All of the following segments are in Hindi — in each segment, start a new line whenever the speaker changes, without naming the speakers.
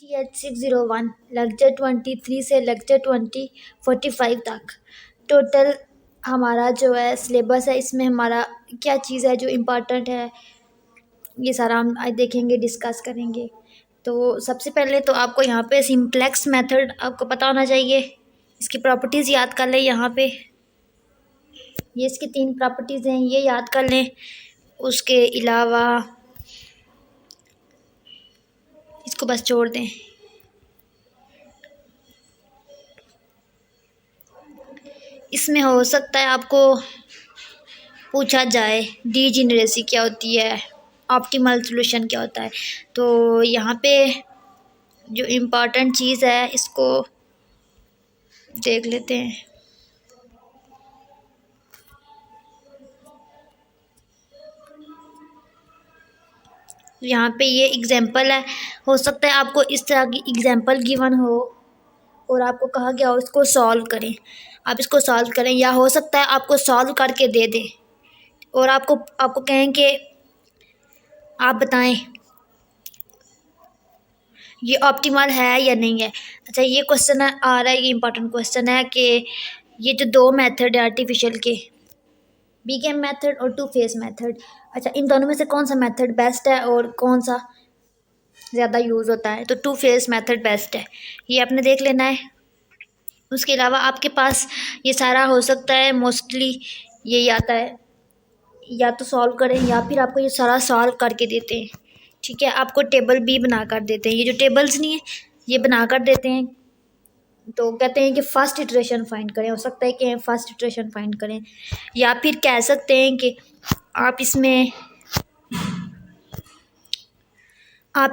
TH601 लेक्चर 23 से लेक्चर 45 तक टोटल हमारा जो है सिलेबस है। इसमें हमारा क्या चीज़ है जो इम्पोर्टेंट है, ये सारा हम आज देखेंगे, डिस्कस करेंगे। तो सबसे पहले तो आपको यहाँ पे सिंप्लेक्स मेथड आपको पता होना चाहिए। इसकी प्रॉपर्टीज़ याद कर लें। यहाँ पे ये इसकी 3 प्रॉपर्टीज़ हैं, ये याद कर लें। उसके अलावा इसको बस छोड़ दें। इसमें हो सकता है आपको पूछा जाए डीजेनेरेसी क्या होती है, ऑप्टिमल सॉल्यूशन क्या होता है। तो यहाँ पे जो इम्पोर्टेंट चीज़ है इसको देख लेते हैं। यहाँ पे ये एग्जांपल है। हो सकता है आपको इस तरह की एग्जांपल गिवन हो और आपको कहा गया हो इसको सॉल्व करें, आप इसको सॉल्व करें। या हो सकता है आपको सॉल्व करके दे दें और आपको आपको कहें कि आप बताएं ये ऑप्टिमल है या नहीं है। अच्छा, ये क्वेश्चन आ रहा है, ये इंपॉर्टेंट क्वेश्चन है कि ये जो 2 मेथड है आर्टिफिशियल के, बीकेम मेथड और टू फेस मेथड, अच्छा इन दोनों में से कौन सा मेथड बेस्ट है और कौन सा ज़्यादा यूज़ होता है। तो टू फेस मेथड बेस्ट है, ये आपने देख लेना है। उसके अलावा आपके पास ये सारा हो सकता है, मोस्टली यही आता है, या तो सॉल्व करें या फिर आपको ये सारा सॉल्व करके देते हैं। ठीक है, आपको टेबल भी बना कर देते हैं। ये जो टेबल्स नहीं है ये बना कर देते हैं। तो कहते हैं कि फर्स्ट इटरेशन फाइंड करें। हो सकता है कि फर्स्ट इटरेशन फाइंड करें, या फिर कह सकते हैं कि आप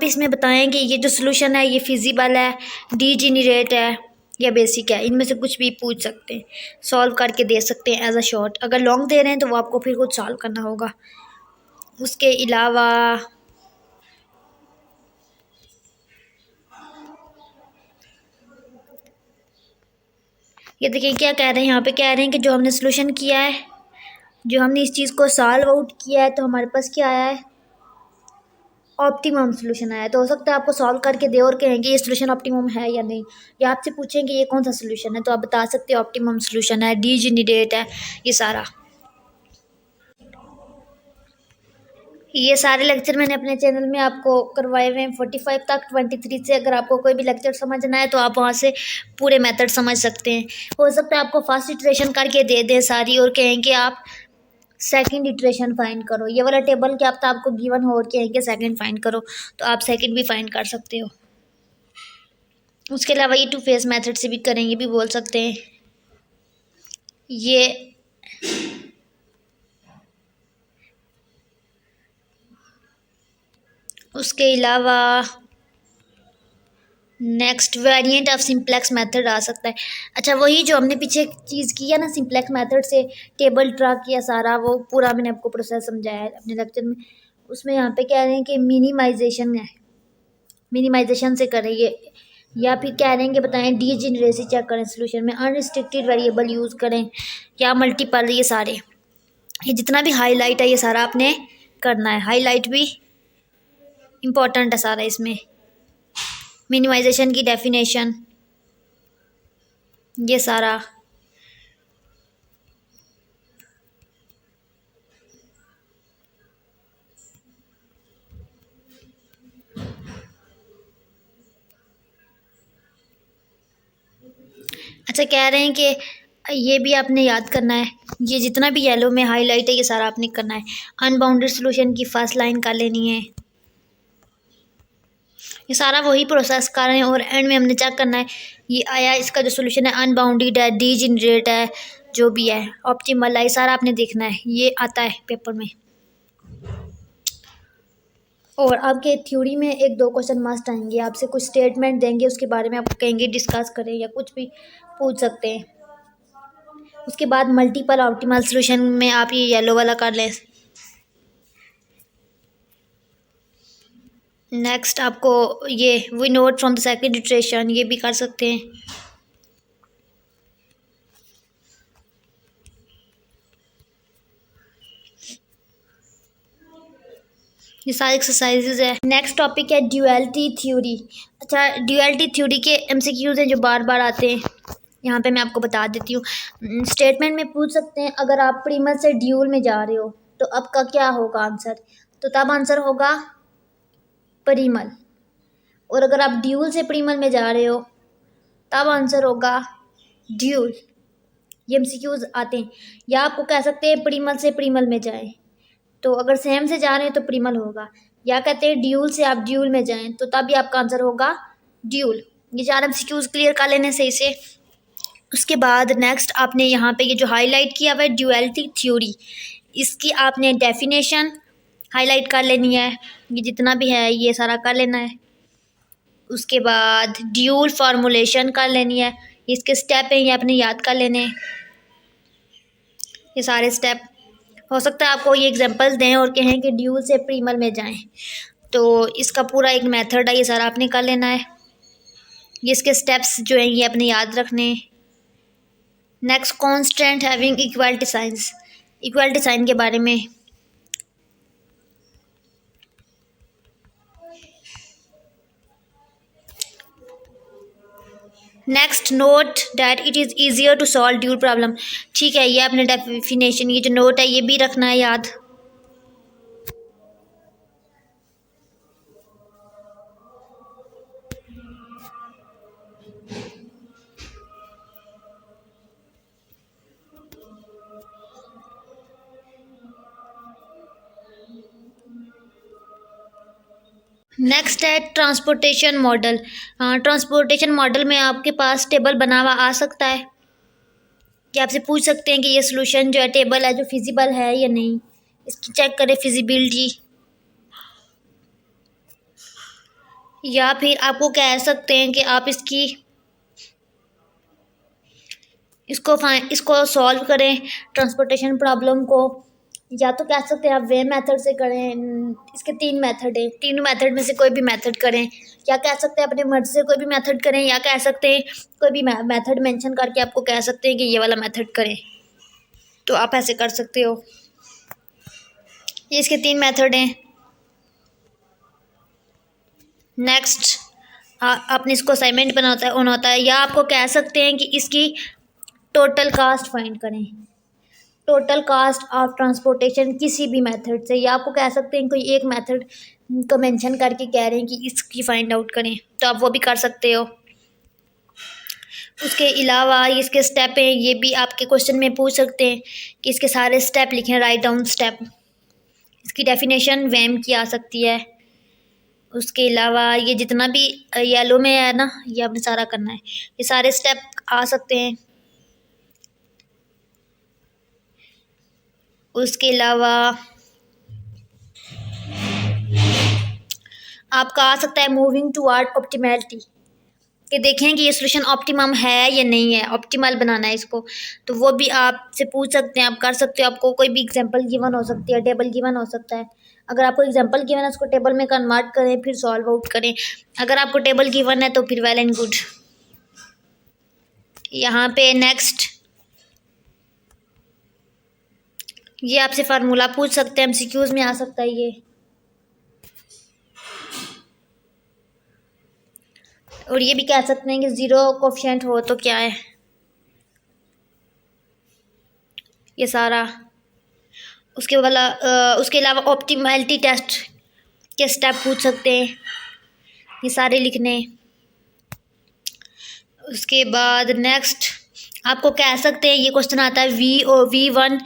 इसमें बताएं कि ये जो सोल्यूशन है ये फिजिबल है, डीजेनरेट है या बेसिक है। इनमें से कुछ भी पूछ सकते हैं, सॉल्व करके दे सकते हैं एज अ शॉर्ट। अगर लॉन्ग दे रहे हैं तो वो आपको फिर कुछ सॉल्व करना होगा। उसके अलावा ये देखिए क्या कह रहे हैं, यहाँ पे कह रहे हैं कि जो हमने सोल्यूशन किया है, जो हमने इस चीज़ को सॉल्व आउट किया है, तो हमारे पास क्या आया है, ऑप्टिमम सोल्यूशन आया है। तो हो सकता है आपको सॉल्व करके दे और कहेंगे ये सोल्यूशन ऑप्टिमम है या नहीं, या आपसे पूछेंगे ये कौन सा सोल्यूशन है, तो आप बता सकते हो ऑप्टिमम सोल्यूशन है, डीजेनरेट है, ये सारा। ये सारे लेक्चर मैंने अपने चैनल में आपको करवाए हुए हैं 45 तक। 23 से अगर आपको कोई भी लेक्चर समझना है तो आप वहाँ से पूरे मेथड समझ सकते हैं। हो सकता है आपको फर्स्ट इटरेशन करके दे दें सारी और कहें कि आप सेकंड इटरेशन फाइंड करो। ये वाला टेबल क्या पता आपको गिवन हो और कहें कि सेकंड फाइंड करो, तो आप सेकंड भी फाइंड कर सकते हो। उसके अलावा ये टू फेस मेथड से भी करें, ये भी बोल सकते हैं। ये उसके अलावा next variant of simplex method आ सकता है। अच्छा, वही जो हमने पीछे चीज़ की है ना, सिंप्लेक्स मेथड से टेबल ड्रा किया सारा, वो पूरा मैंने आपको प्रोसेस समझाया है अपने लेक्चर में। उसमें यहाँ पे कह रहे हैं कि मिनिमाइजेशन है, मिनिमाइजेशन से करें ये, या फिर कह रहे हैं कि बताएं डीजेनरेसी चेक करें सोल्यूशन में, अनरिस्ट्रिक्टेड वेरिएबल यूज़ करें या मल्टीपल। ये सारे, ये जितना भी हाईलाइट है ये सारा आपने करना है। हाईलाइट भी इम्पोर्टेंट है सारा इसमें। मिनिमाइजेशन की डेफिनेशन, ये सारा। अच्छा, कह रहे हैं कि ये भी आपने याद करना है, ये जितना भी येलो में हाईलाइट है ये सारा आपने करना है। अनबाउंडेड सॉल्यूशन की फर्स्ट लाइन कर लेनी है। ये सारा वही प्रोसेस कर रहे हैं और एंड में हमने चेक करना है ये आया, इसका जो सॉल्यूशन है अनबाउंडेड है, डीजेनरेट है, जो भी है ऑप्टिमल है, ये सारा आपने देखना है। ये आता है पेपर में। और आपके थ्योरी में 1-2 क्वेश्चन मस्ट आएंगे, आपसे कुछ स्टेटमेंट देंगे, उसके बारे में आपको कहेंगे डिस्कस करें या कुछ भी पूछ सकते हैं। उसके बाद मल्टीपल ऑप्टिमल सॉल्यूशन में आप ये येलो वाला कर लें। नेक्स्ट आपको ये we note from the second iteration, ये भी कर सकते हैं। ये सारी एक्सरसाइजेज है। नेक्स्ट टॉपिक है ड्यूअलिटी थ्योरी। अच्छा, ड्यूअलिटी थ्योरी के एमसीक्यूज हैं जो बार बार आते हैं, यहाँ पे मैं आपको बता देती हूँ। स्टेटमेंट में पूछ सकते हैं अगर आप प्रीमल से ड्यूल में जा रहे हो तो अब का क्या होगा आंसर, तो तब आंसर होगा परिमल। और अगर आप ड्यूल से प्रीमल में जा रहे हो तब आंसर होगा ड्यूल। ये एमसीक्यूज आते हैं। या आपको कह सकते हैं प्रीमल से प्रीमल में जाएं, तो अगर सेम से जा रहे हैं तो प्रीमल होगा। या कहते हैं ड्यूल से आप ड्यूल में जाएं तो तब भी आपका आंसर होगा ड्यूल। ये 4 एमसीक्यूज क्लियर कर लेने सही से। उसके बाद नेक्स्ट आपने यहाँ पे ये जो हाईलाइट किया हुआ है ड्यूअलिटी थ्योरी, इसकी आपने डेफिनेशन हाईलाइट कर लेनी है। ये जितना भी है ये सारा कर लेना है। उसके बाद ड्यूल फार्मूलेशन कर लेनी है। इसके स्टेप हैं ये आपने याद कर लेने हैं, ये सारे स्टेप। हो सकता है आपको ये एग्जांपल्स दें और कहें कि ड्यूल से प्रीमल में जाएं, तो इसका पूरा एक मेथड है, ये सारा आपने कर लेना है। ये इसके स्टेप्स जो हैं ये आपने याद रखने हैं। Next constant having equality science, equality sign के बारे में। Next note that it is easier to solve dual problem. ठीक है, ये आपने डेफिनेशन, ये जो नोट है ये भी रखना है याद। नेक्स्ट है ट्रांसपोर्टेशन मॉडल। ट्रांसपोर्टेशन मॉडल में आपके पास टेबल बना हुआ आ सकता है कि आपसे पूछ सकते हैं कि ये सोल्यूशन जो है टेबल है जो फिजिबल है या नहीं, इसकी चेक करें फिजिबिलिटी। या फिर आपको कह सकते हैं कि आप इसको सॉल्व करें ट्रांसपोर्टेशन प्रॉब्लम को। या तो कह सकते हैं आप वे मेथड से करें, इसके 3 मेथड हैं, तीनों मेथड में से कोई भी मेथड करें। या कह सकते हैं अपने मर्जी से कोई भी मेथड करें, या कह सकते हैं कोई भी मेथड मेंशन करके आपको कह सकते हैं कि ये वाला मेथड करें, तो आप ऐसे कर सकते हो। ये इसके 3 मेथड हैं। नेक्स्ट आपने इसको असाइनमेंट होना होता है। या आपको कह सकते हैं कि इसकी टोटल कास्ट फाइंड करें, टोटल कास्ट ऑफ ट्रांसपोर्टेशन किसी भी मेथड से। या आपको कह सकते हैं कोई एक मेथड को मेंशन करके कह रहे हैं कि इसकी फाइंड आउट करें, तो आप वो भी कर सकते हो। उसके अलावा इसके स्टेप हैं, ये भी आपके क्वेश्चन में पूछ सकते हैं कि इसके सारे स्टेप लिखें, राइट डाउन स्टेप। इसकी डेफिनेशन वैम की आ सकती है। उसके अलावा ये जितना भी येलो में है ना, ये आपने सारा करना है, ये सारे स्टेप आ सकते हैं। उसके अलावा आपका आ सकता है मूविंग टुवर्ड ऑप्टिमैलिटी, कि देखें कि ये सोल्यूशन ऑप्टिमम है या नहीं है, ऑप्टिमल बनाना है इसको, तो वो भी आपसे पूछ सकते हैं, आप कर सकते हो। आपको कोई भी एग्जांपल गिवन हो सकती है, टेबल गिवन हो सकता है। अगर आपको एग्जांपल गिवन है उसको टेबल में कन्वर्ट करें फिर सॉल्व आउट करें। अगर आपको टेबल गिवन है तो फिर वेल एंड गुड। यहाँ पे नेक्स्ट ये आपसे फार्मूला पूछ सकते हैं, एमसीक्यूज में आ सकता है ये। और ये भी कह सकते हैं कि 0 कोफिशिएंट हो तो क्या है, ये सारा। उसके अलावा ऑप्टिमैलिटी टेस्ट के स्टेप पूछ सकते हैं, ये सारे लिखने। उसके बाद नेक्स्ट आपको कह सकते हैं, ये क्वेश्चन आता है V1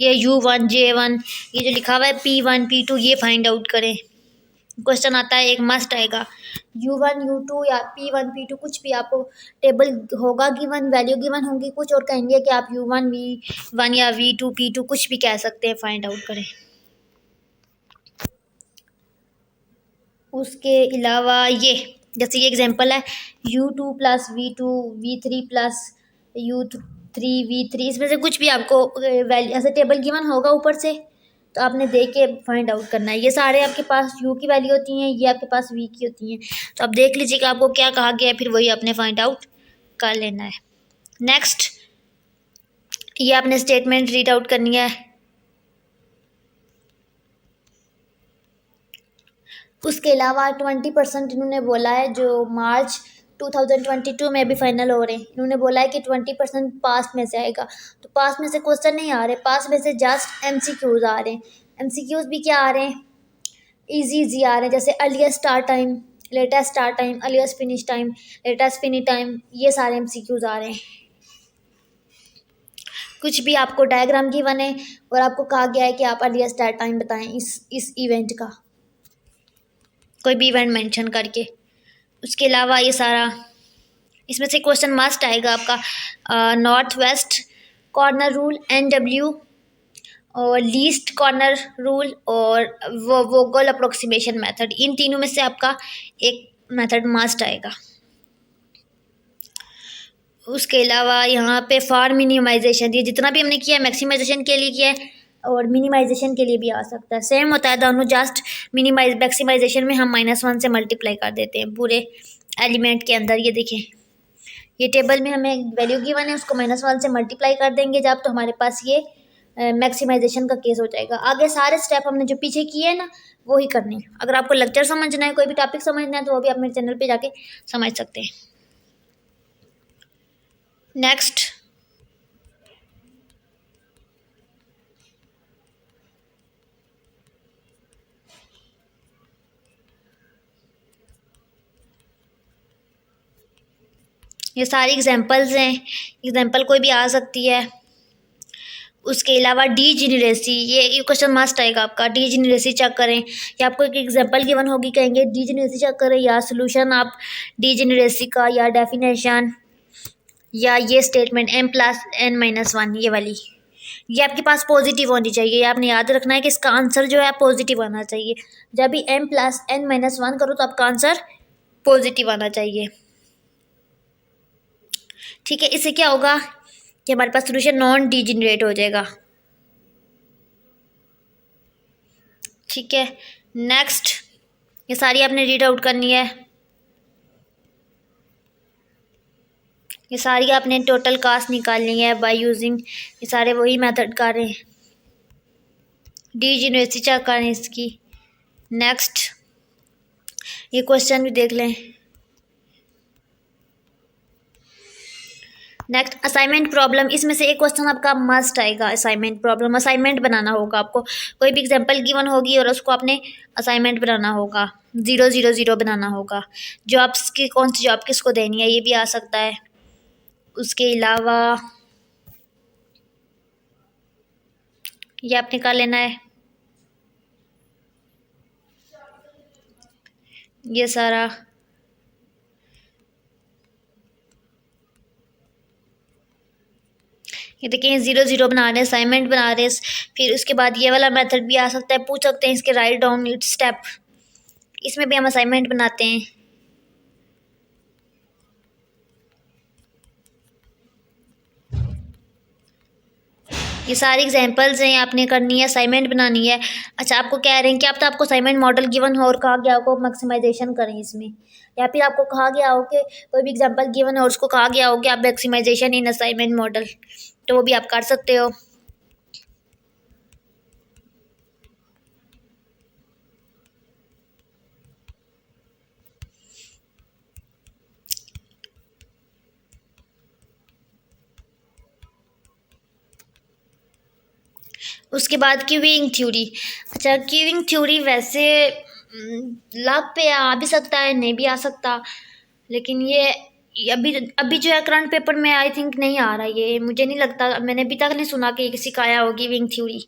या U1 J1, ये जो लिखा हुआ है P1 P2 ये फाइंड आउट करें। क्वेश्चन आता है, एक मस्ट आएगा U1 U2 या P1 P2 कुछ भी आपको टेबल होगा गिवन, वैल्यू गिवन होंगी कुछ, और कहेंगे कि आप U1 V1 या V2 P2 कुछ भी कह सकते हैं, फाइंड आउट करें। उसके अलावा ये जैसे ये एग्जांपल है U2 plus V2 V3 plus U3 V3, इसमें से कुछ भी आपको वैल्यू ऐसे टेबल गिवन होगा ऊपर से, तो आपने देख के फाइंड आउट करना है। ये सारे आपके पास U की वैल्यू होती हैं, ये आपके पास V की होती हैं, तो आप देख लीजिए कि आपको क्या कहा गया है, फिर वही आपने फाइंड आउट कर लेना है। नेक्स्ट ये आपने स्टेटमेंट रीड आउट करनी है। उसके अलावा 20% इन्होंने बोला है जो मार्च 2022 में भी फाइनल हो रहे हैं, इन्होंने बोला है कि 20% पास में से आएगा। तो पास में से क्वेश्चन नहीं आ रहे, पास में से जस्ट MCQs आ रहे हैं। MCQs भी क्या आ रहे हैं, इजी इजी आ रहे हैं, जैसे earliest start time, latest start time, earliest finish time, latest finish time, ये सारे MCQs आ रहे हैं। कुछ भी आपको डायग्राम गिवन है और आपको कहा गया है कि आप अर्लीस्ट स्टार्ट टाइम बताएं इस इवेंट का, कोई भी इवेंट मेंशन करके। उसके अलावा ये सारा, इसमें से क्वेश्चन मस्ट आएगा आपका north west corner rule, NW, और लीस्ट कॉर्नर रूल, और वो वोगल अप्रोक्सीमेशन मेथड। इन तीनों में से आपका एक मेथड मस्ट आएगा। उसके अलावा यहाँ पे फॉर मिनिमाइजेशन, ये जितना भी हमने किया है मैक्सिमाइजेशन के लिए किया है और मिनिमाइजेशन के लिए भी आ सकता है, सेम होता है दोनों, जस्ट मैक्सिमाइजेशन में हम -1 से मल्टीप्लाई कर देते हैं पूरे एलिमेंट के अंदर। ये देखें, ये टेबल में हमें वैल्यू गिवन है, उसको -1 से मल्टीप्लाई कर देंगे जब, तो हमारे पास ये मैक्सिमाइजेशन का केस हो जाएगा। आगे सारे स्टेप हमने जो पीछे किए हैं ना वो ही करने हैं। अगर आपको लेक्चर समझना है, कोई भी टॉपिक समझना है, तो वो भी आप मेरे चैनल पे जाके समझ सकते हैं। नेक्स्ट, ये सारी एग्जांपल्स हैं, एग्जांपल कोई भी आ सकती है। उसके अलावा डीजेनेरेसी, ये क्वेश्चन मस्ट आएगा आपका, डीजेनेरेसी चेक करें, या आपको एक एग्जांपल गिवन होगी, कहेंगे डीजेनेरेसी चेक करें, या सोल्यूशन आप डीजेनेरेसी का, या डेफिनेशन, या ये स्टेटमेंट m+n-1, ये वाली, ये आपके पास पॉजिटिव होनी चाहिए। ये आपने याद रखना है कि इसका आंसर जो है पॉजिटिव आना चाहिए। जब भी m+n-1 करो तो आपका आंसर पॉजिटिव आना चाहिए। ठीक है, इससे क्या होगा कि हमारे पास सोल्यूशन नॉन डीजेनरेट हो जाएगा। ठीक है, नेक्स्ट, ये सारी आपने रीड आउट करनी है, ये सारी आपने टोटल कास्ट निकालनी है बाय यूजिंग, ये सारे वही मेथड कर रहे हैं, डीजेनरेसी चेक करें इसकी। नेक्स्ट, ये क्वेश्चन भी देख लें। नेक्स्ट, असाइनमेंट प्रॉब्लम, इसमें से एक क्वेश्चन आपका मस्ट आएगा, असाइनमेंट प्रॉब्लम। असाइनमेंट बनाना होगा आपको, कोई भी एग्जांपल गिवन होगी और उसको आपने असाइनमेंट बनाना होगा, 0 0 0 बनाना होगा। जॉब्स की कौन सी जॉब किसको देनी है, ये भी आ सकता है। उसके अलावा ये आपने कर लेना है, ये सारा। ये देखिए 0 0 बना रहे हैं, असाइनमेंट बना रहे हैं। फिर उसके बाद ये वाला मेथड भी आ सकता है, पूछ सकते हैं इसके राइट डाउन इट स्टेप, इसमें भी हम असाइनमेंट बनाते हैं। ये सारी एग्जांपल्स हैं, आपने करनी है, असाइनमेंट बनानी है। अच्छा, आपको कह रहे हैं कि आपको असाइनमेंट मॉडल गिवन हो और कहा गया हो मैक्सिमाइजेशन करें इसमें, या फिर आपको कहा गया हो कि कोई भी एग्जांपल गिवन है और उसको कहा गया हो कि आप मैक्सिमाइजेशन इन असाइनमेंट मॉडल, तो वो भी आप कर सकते हो। उसके बाद क्यूइंग थ्योरी। अच्छा, क्यूइंग थ्योरी वैसे लाभ पे आ भी सकता है, नहीं भी आ सकता, लेकिन ये अभी अभी जो है करंट पेपर में आई थिंक नहीं आ रहा, ये मुझे नहीं लगता, मैंने अभी तक नहीं सुना कि किसी का आया हो गिविंग थ्योरी।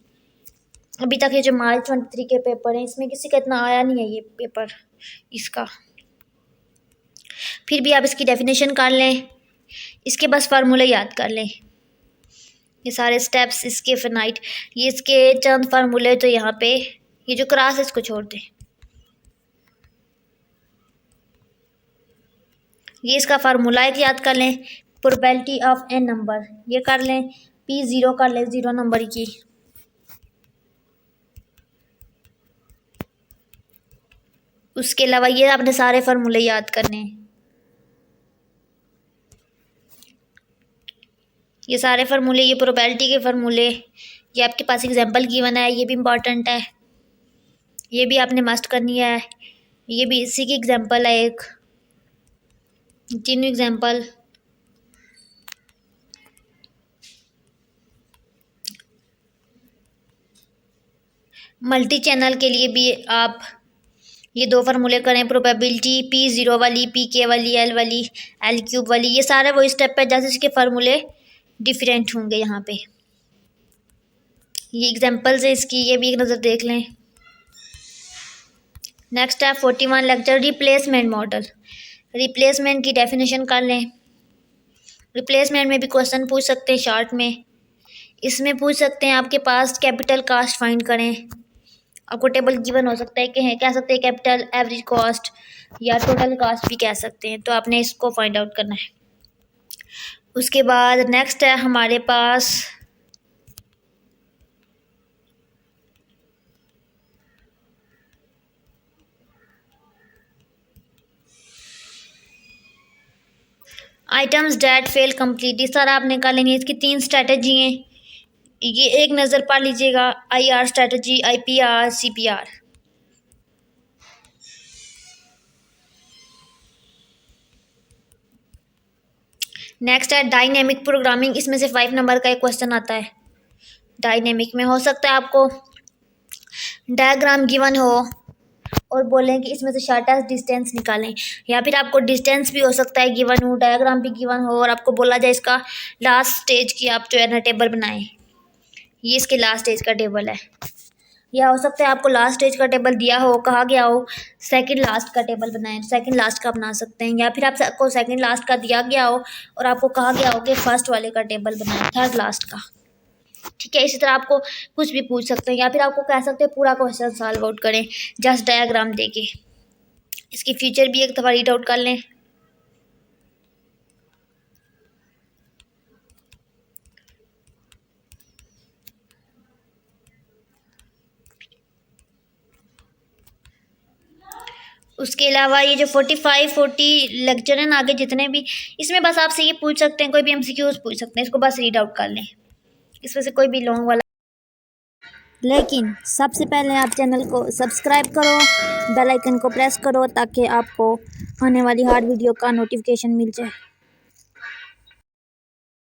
अभी तक ये जो मार्च 23 के पेपर हैं इसमें किसी का इतना आया नहीं है ये पेपर इसका। फिर भी आप इसकी डेफिनेशन कर लें, इसके बस फार्मूले याद कर लें, ये सारे स्टेप्स इसके फिनाइट, ये इसके चंद फार्मूले, तो यहाँ पे ये जो क्रॉस है इसको छोड़ दें, ये इसका फार्मूला एक याद कर लें, प्रोबेबिलिटी ऑफ एन नंबर, ये कर लें, P0 कर लें 0 नंबर की। उसके अलावा ये आपने सारे फार्मूले याद करने हैं, ये सारे फार्मूले, ये प्रोबेबिलिटी के फार्मूले, ये आपके पास एग्जांपल गिवन है, ये भी इम्पॉर्टेंट है, ये भी आपने मस्ट करनी है। ये भी इसी की एग्जांपल है एक। तीनों एग्जांपल। मल्टी चैनल के लिए भी आप ये दो फार्मूले करें, प्रोबेबिलिटी P0 वाली, PK वाली, L वाली, L क्यूब वाली, ये सारा वही स्टेप है जैसे इसके फार्मूले डिफरेंट होंगे यहाँ पे। ये एग्जांपल्स है इसकी, ये भी एक नज़र देख लें। नेक्स्ट है 41 लेक्चर रिप्लेसमेंट मॉडल। रिप्लेसमेंट की डेफिनेशन कर लें। रिप्लेसमेंट में भी क्वेश्चन पूछ सकते हैं शॉर्ट में। इसमें पूछ सकते हैं आपके पास कैपिटल कास्ट फाइंड करें। आपको टेबल गिवन हो सकता है कि कह सकते हैं कैपिटल, एवरेज कॉस्ट या टोटल कास्ट भी कह सकते हैं, तो आपने इसको फाइंड आउट करना है। उसके बाद नेक्स्ट है हमारे पास items that fail completely. Sir आप निकालेंगे इसकी 3 स्ट्रैटेजी हैं, ये एक नज़र पढ़ लीजिएगा। IR strategy, IPR, CPR। Next है डायनेमिक प्रोग्रामिंग। इसमें से 5 नंबर का एक क्वेश्चन आता है। डायनेमिक में हो सकता है आपको डायग्राम गिवन हो और बोलें कि इसमें से शॉर्टेस्ट डिस्टेंस निकालें, या फिर आपको डिस्टेंस भी हो सकता है गिवन हो, डायग्राम भी गिवन हो और आपको बोला जाए इसका लास्ट स्टेज की आप जो है ना टेबल बनाएं। ये इसके लास्ट स्टेज का टेबल है। या हो सकता है आपको लास्ट स्टेज का टेबल दिया हो, कहा गया हो सेकंड लास्ट का टेबल बनाएं, सेकंड लास्ट का बना सकते हैं। या फिर आपको सेकंड लास्ट का दिया गया हो और आपको कहा गया हो कि फर्स्ट वाले का टेबल बनाएं, थर्ड लास्ट का। ठीक है, इसी तरह आपको कुछ भी पूछ सकते हैं, या फिर आपको कह सकते हैं पूरा क्वेश्चन सॉल्व आउट करें जस्ट डायग्राम देके। इसकी फीचर भी एक दफ़ा रीड आउट कर लें। उसके अलावा ये जो 40 लेक्चर हैं ना आगे जितने भी, इसमें बस आपसे ये पूछ सकते हैं, कोई भी MCQs पूछ सकते हैं, इसको बस रीड आउट कर लें। इसमें से कोई भी लॉन्ग वाला। लेकिन सबसे पहले आप चैनल को सब्सक्राइब करो, बेल आइकन को प्रेस करो ताकि आपको आने वाली हर वीडियो का नोटिफिकेशन मिल जाए।